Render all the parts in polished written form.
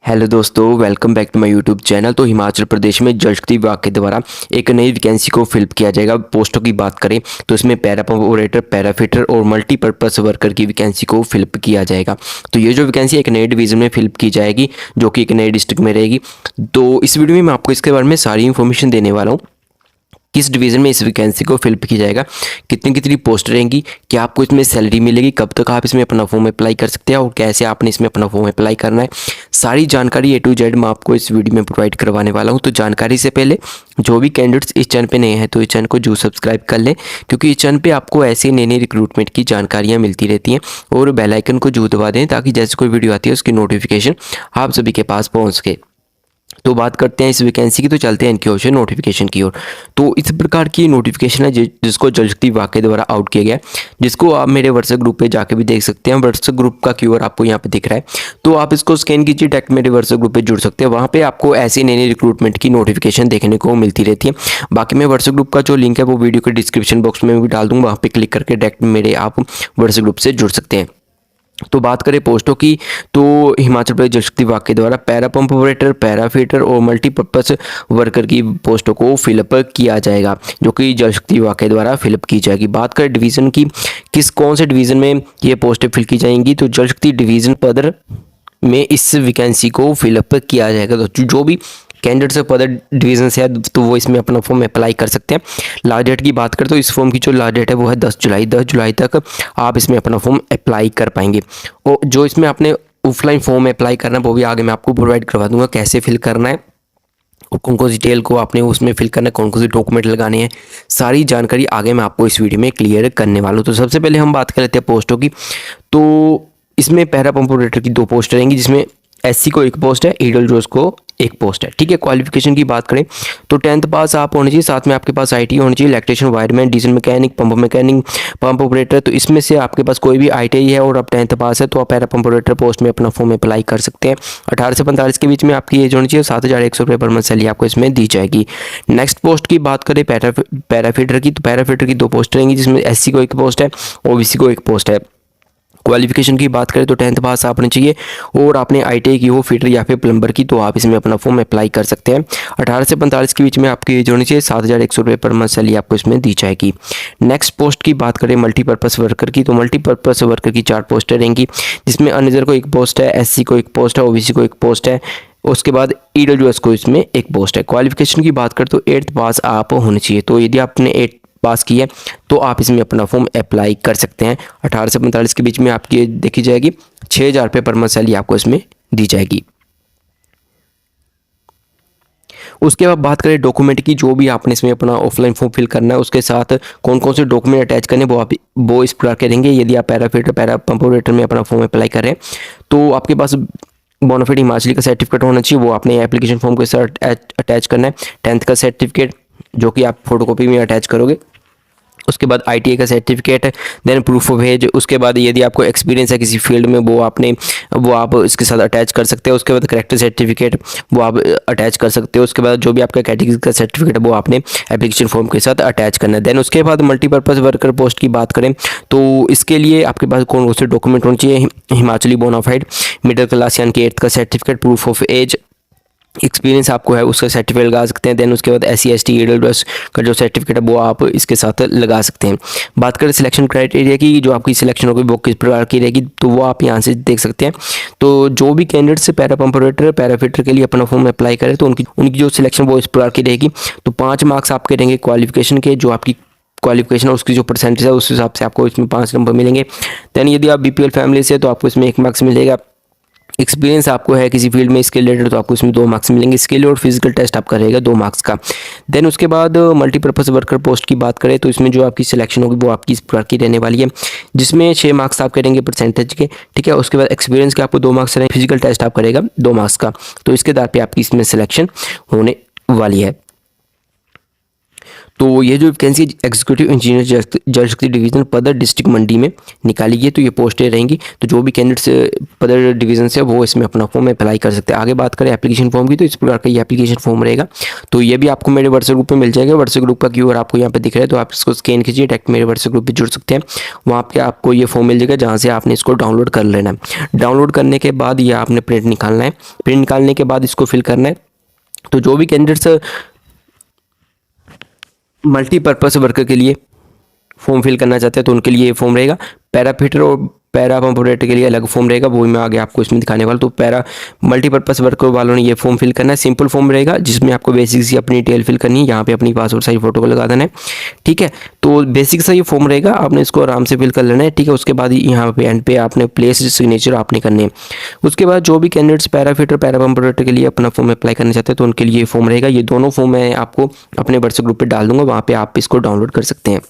Hello दोस्तों, welcome back to my YouTube channel. तो हिमाचल प्रदेश में जल शक्ति विभाग के द्वारा एक नई वैकेंसी को फिल किया जाएगा। पोस्टों की बात करें तो इसमें पैरा पंप ऑपरेटर, पैराफिटर और मल्टीपर्पज़ वर्कर की वैकेंसी को फिल किया जाएगा। तो ये जो वैकेंसी एक नए डिवीज़न में फिल की जाएगी, जो कि एक नए डिस्ट्रिक्ट में रहेगी। तो इस वीडियो में मैं आपको इसके बारे में सारी इन्फॉर्मेशन देने वाला हूँ। किस डिवीज़न में इस वैकेंसी को फिल किया जाएगा, कितनी कितनी पोस्ट रहेंगी, क्या आपको इसमें सैलरी मिलेगी, कब तक आप इसमें अपना फॉर्म अप्लाई कर सकते हैं और कैसे आपने इसमें अपना फॉर्म अप्लाई करना है, सारी जानकारी ए टू जेड मैं आपको इस वीडियो में प्रोवाइड करवाने वाला हूं। तो जानकारी से पहले जो भी कैंडिडेट्स इस चैनल पे नए हैं तो इस चैनल को जो सब्सक्राइब कर लें, क्योंकि इस चैनल पे आपको ऐसे नई नई रिक्रूटमेंट की जानकारियाँ मिलती रहती हैं। और बेल आइकन को जो दबा दें ताकि जैसे कोई वीडियो आती है उसकी नोटिफिकेशन आप सभी के पास पहुँच सके। तो बात करते हैं इस वैकेंसी की, तो चलते हैं इनकी ओर से नोटिफिकेशन की ओर। तो इस प्रकार की नोटिफिकेशन है जिसको जल शक्ति विभाग के द्वारा आउट किया गया है, जिसको आप मेरे व्हाट्सएप ग्रुप पे जाके भी देख सकते हैं। व्हाट्सएप ग्रुप का क्यूआर आपको यहाँ पे दिख रहा है, तो आप इसको स्कैन कीजिए, डायरेक्ट मेरे व्हाट्सएप ग्रुप पे जुड़ सकते हैं। वहाँ पे आपको ऐसी नई नई रिक्रूटमेंट की नोटिफिकेशन देखने को मिलती रहती है। बाकी मैं व्हाट्सएप ग्रुप का जो लिंक है वो वीडियो के डिस्क्रिप्शन बॉक्स में भी डाल दूँगा, वहाँ पे क्लिक करके डायरेक्ट मेरे आप व्हाट्सएप ग्रुप से जुड़ सकते हैं। तो बात करें पोस्टों की, तो हिमाचल प्रदेश जल शक्ति विभाग के द्वारा पैरा पंप ऑपरेटर, पैराफिटर और मल्टीपर्पज़ वर्कर की पोस्टों को फिलअप किया जाएगा, जो कि जल शक्ति विभाग के द्वारा फिलअप की जाएगी। बात करें डिवीज़न की, कौन से डिवीज़न में ये पोस्टें फिल की जाएंगी, तो जल शक्ति डिवीज़न पदर में इस वैकेंसी को फिलअप किया जाएगा। तो जो भी कैंडिडेट से पदर डिवीज़न से है तो वो इसमें अपना फॉर्म अप्लाई कर सकते हैं। लास्ट डेट की बात करें तो इस फॉर्म की जो लास्ट डेट है वो है 10 जुलाई। 10 जुलाई तक आप इसमें अपना फॉर्म अप्लाई कर पाएंगे। और जो इसमें आपने ऑफलाइन फॉर्म अप्लाई करना है वो भी आगे मैं आपको प्रोवाइड करवा दूंगा, कैसे फिल करना है और कौन कौन सी डिटेल को आपने उसमें फिल करना है, कौन कौन से डॉक्यूमेंट लगाने हैं, सारी जानकारी आगे मैं आपको इस वीडियो में क्लियर करने वाला हूँ। तो सबसे पहले हम बात कर लेते हैं पोस्टों की। तो इसमें पैरा पंप ऑपरेटर की 2 पोस्ट रहेंगी, जिसमें एससी को 1 पोस्ट है, ईडब्ल्यूएस को 1 पोस्ट है। ठीक है। क्वालिफिकेशन की बात करें तो 10th पास आप होने चाहिए, साथ में आपके पास आईटी होनी चाहिए, electrician, wireman, diesel mechanic, pump mechanic, pump operator. तो इसमें से आपके पास कोई भी आईटीआई है और आप 10th पास है तो आप पैरा पंप ऑपरेटर पोस्ट में अपना फॉर्म अप्लाई कर सकते हैं। 18 से 45 के बीच में आपकी एज होनी चाहिए। 7,100 रुपये पर मंथ सैलरी आपको इसमें दी जाएगी। नेक्स्ट पोस्ट की बात करें पैराफिटर की, तो पैराफिटर की 2 पोस्ट रहेंगी, जिसमें एससी को 1 पोस्ट है, ओबीसी को 1 पोस्ट है। क्वालिफिकेशन की बात करें तो 10th पास आपने चाहिए और आपने आईटीआई की हो, फिटर या फिर प्लम्बर की, तो आप इसमें अपना फॉर्म अप्लाई कर सकते हैं। 18 से 45 के बीच में आपकी एज होनी चाहिए। 7,100 रुपये पर मंथ सैलरी आपको इसमें दी जाएगी। नेक्स्ट पोस्ट की बात करें मल्टीपर्पज़ वर्कर की, तो मल्टीपर्पज़ वर्कर की 4 पोस्टें रहेंगी, जिसमें अनरिजर्व को 1 पोस्ट है, एससी को 1 पोस्ट है, ओबीसी को 1 पोस्ट है। उसके बाद ईडब्ल्यूएस को इसमें 1 पोस्ट है। क्वालिफिकेशन की बात करें तो 8th पास आप होने चाहिए। तो यदि आपने 8 पास की है तो आप इसमें अपना फॉर्म अप्लाई कर सकते हैं। 18 से 45 के बीच में आपकी एज देखी जाएगी। 6,000 रुपये पर मंथ सैलरी आपको इसमें दी जाएगी। उसके बाद बात करें डॉक्यूमेंट की, जो भी आपने इसमें अपना ऑफलाइन फॉर्म फिल करना है उसके साथ कौन कौन से डॉक्यूमेंट अटैच करने वो इस प्रकार करेंगे। यदि आप पैराफिटर, पैरा पंप ऑपरेटर में अपना फॉर्म अप्लाई कर रहे हैं तो आपके पास बोनाफाइड हिमाचली का सर्टिफिकेट होना चाहिए, वो आपने एप्लीकेशन फॉर्म के साथ अटैच करना है। 10th का सर्टिफिकेट जो कि आप फोटोकॉपी में अटैच करोगे। उसके बाद आईटीआई का certificate, then proof of age. उसके बाद यदि आपको एक्सपीरियंस है किसी फील्ड में वो आप इसके साथ अटैच कर सकते हैं। उसके बाद करेक्टर सर्टिफिकेट वो आप अटैच कर सकते हो। उसके बाद जो भी आपका कैटेगरी का सर्टिफिकेट है वो आपने एप्लीकेशन फॉर्म के साथ अटैच करना है। देन उसके बाद मल्टीपर्पज़ वर्कर पोस्ट की बात करें तो इसके लिए आपके पास कौन कौन से डॉक्यूमेंट होने चाहिए। हिमाचली बोनाफाइड, मिडिल क्लास यानी कि 8th का certificate, proof of age, experience आपको है उसका सर्टिफिकेट लगा सकते हैं। देन उसके बाद एससी एसटी ईडब्ल्यूएस का जो सर्टिफिकेट है वो आप इसके साथ लगा सकते हैं। बात करें सिलेक्शन क्राइटेरिया की, जो आपकी सिलेक्शन होगी वो किस प्रकार की रहेगी तो वो आप यहाँ से देख सकते हैं। तो जो भी कैंडिडेट्स पैरा पंप ऑपरेटर, पैराफिटर के लिए अपना फॉर्म अप्लाई करें तो उनकी जो सिलेक्शन वो इस प्रकार की रहेगी। तो 5 मार्क्स आपके रहेंगे क्वालिफिकेशन के, जो आपकी क्वालिफिकेशन है उसकी जो परसेंटेज है उस हिसाब से आपको इसमें 5 नंबर मिलेंगे। देन यदि आप बीपीएल फैमिली से तो आपको इसमें 1 मार्क्स मिलेगा। एक्सपीरियंस आपको है किसी फील्ड में इसके रिलेटेड तो आपको इसमें 2 मार्क्स मिलेंगे। स्किल और फिजिकल टेस्ट आपका रहेगा 2 मार्क्स का। देन उसके बाद मल्टीपर्पज़ वर्कर पोस्ट की बात करें तो इसमें जो आपकी सिलेक्शन होगी वो आपकी इस प्रकार की रहने वाली है, जिसमें 6 मार्क्स आप करेंगे परसेंटेज के। ठीक है। उसके बाद एक्सपीरियंस के आपको 2 मार्क्स रहेंगे, फिजिकल टेस्ट आप करेगा 2 मार्क्स का। तो इसके आधार पर आपकी इसमें सिलेक्शन होने वाली है। तो ये जो वैकेंसी एग्जीक्यूटिव इंजीनियर जल शक्ति डिवीज़न पदर डिस्ट्रिक्ट मंडी में निकाली गई है, तो ये पोस्टें रहेंगी। तो जो भी कैंडिडेट्स पदर डिवीज़न से वो इसमें अपना फॉर्म अप्लाई कर सकते हैं। आगे बात करें एप्लीकेशन फॉर्म की, तो इस प्रकार का ये एप्लीकेशन फॉर्म रहेगा। तो ये भी आपको मेरे व्हाट्सएप ग्रुप पे मिल जाएगा। व्हाट्सएप ग्रुप का क्यूआर आपको यहाँ पे दिख रहा है, तो आप इसको स्कैन कीजिए, डायरेक्ट मेरे व्हाट्सएप ग्रुप पे जुड़ सकते हैं। वहाँ पे आपको ये फॉर्म मिल जाएगा, जहाँ से आपने इसको डाउनलोड कर लेना है। डाउनलोड करने के बाद ये आपने प्रिंट निकालना है। प्रिंट निकालने के बाद इसको फिल करना है। तो जो भी कैंडिडेट्स मल्टीपर्पज़ वर्कर के लिए फॉर्म फिल करना चाहते हैं तो उनके लिए ये फॉर्म रहेगा। पैराफिटर और पैरा पंप ऑपरेटर के लिए अलग फॉर्म रहेगा, वो मैं आगे आपको इसमें दिखाने वाला। तो पैरा मल्टीपर्पज़ वर्कर वालों ने ये फॉर्म फिल करना है। सिंपल फॉर्म रहेगा जिसमें आपको बेसिक सी अपनी डिटेल फिल करनी है। यहाँ पे अपनी पासपोर्ट साइज फोटो को लगा देना है, ठीक है। तो बेसिक सा ये फॉर्म रहेगा, आपने इसको आराम से फिल कर लेना है, ठीक है। उसके बाद यहाँ पे एंड पे आपने प्लेस सिग्नेचर आपने करने हैं। उसके बाद जो भी कैंडिडेट्स पैराफिटर पैरा पंप ऑपरेटर के लिए अपना फॉर्म अप्लाई करना चाहते हैं तो उनके लिए फॉर्म रहेगा। ये दोनों फॉर्म मैं आपको अपने व्हाट्सएप ग्रुप पर डाल दूंगा, वहाँ पर आप इसको डाउनलोड कर सकते हैं।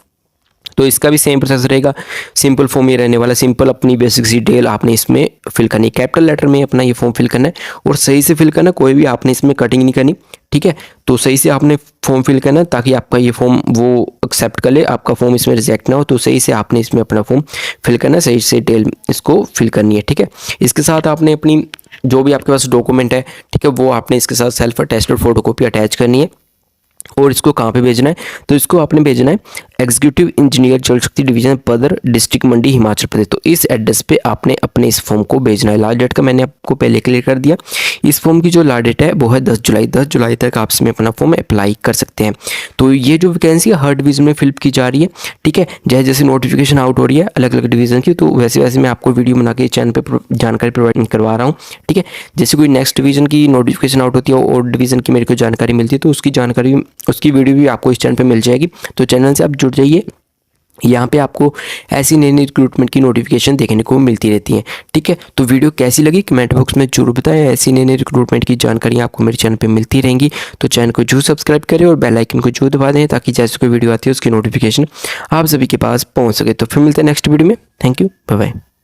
तो इसका भी सेम प्रोसेस रहेगा। सिंपल फॉर्म ये रहने वाला, सिंपल अपनी बेसिक डिटेल आपने इसमें फिल करनी है। कैपिटल लेटर में अपना ये फॉर्म फिल करना है और सही से फिल करना है, कोई भी आपने इसमें कटिंग नहीं करनी, ठीक है। तो सही से आपने फॉर्म फिल करना है ताकि आपका ये फॉर्म वो एक्सेप्ट कर ले, आपका फॉर्म इसमें रिजेक्ट ना हो। तो सही से आपने इसमें अपना फॉर्म फिल करना है, सही से डिटेल इसको फिल करनी है, ठीक है। इसके साथ आपने अपनी जो भी आपके पास डॉक्यूमेंट है, ठीक है, वो आपने इसके साथ सेल्फ अटेस्टेड फोटोकॉपी अटैच करनी है। और इसको कहाँ पे भेजना है, तो इसको आपने भेजना है एग्जीक्यूटिव इंजीनियर जल शक्ति डिवीजन पदर डिस्ट्रिक्ट मंडी हिमाचल प्रदेश। तो इस एड्रेस पे आपने अपने इस फॉर्म को भेजना है। लास्ट डेट का मैंने आपको पहले क्लियर कर दिया। इस फॉर्म की जो लास्ट डेट है वो है 10 जुलाई। 10 जुलाई तक आप इसमें अपना फॉर्म अप्लाई कर सकते हैं। तो ये जो वैकेंसी है हर डिवीज़न में फिलअप की जा रही है, ठीक है। जैसे जैसे नोटिफिकेशन आउट हो रही है अलग अलग डिवीज़न की, तो वैसे वैसे मैं आपको वीडियो बना के चैनल पर जानकारी प्रोवाइड करवा रहा हूँ, ठीक है। जैसे कोई नेक्स्ट डिवीज़न की नोटिफिकेशन आउट होती है और डिवीज़न की मेरे को जानकारी मिलती है, तो उसकी जानकारी उसकी वीडियो भी आपको इस चैनल पे मिल जाएगी। तो चैनल से आप जुड़ जाइए, यहाँ पे आपको ऐसी नई नई रिक्रूटमेंट की नोटिफिकेशन देखने को मिलती रहती हैं, ठीक है। तो वीडियो कैसी लगी कमेंट बॉक्स में जरूर बताएं। ऐसी नई नई रिक्रूटमेंट की जानकारी आपको मेरे चैनल पे मिलती रहेंगी। तो चैनल को जरूर सब्सक्राइब करें और बेल आइकन को जरूर दबा दें ताकि जैसे कोई वीडियो आती है उसकी नोटिफिकेशन आप सभी के पास पहुँच सके। तो फिर मिलते हैं नेक्स्ट वीडियो में। Thank you, bye bye.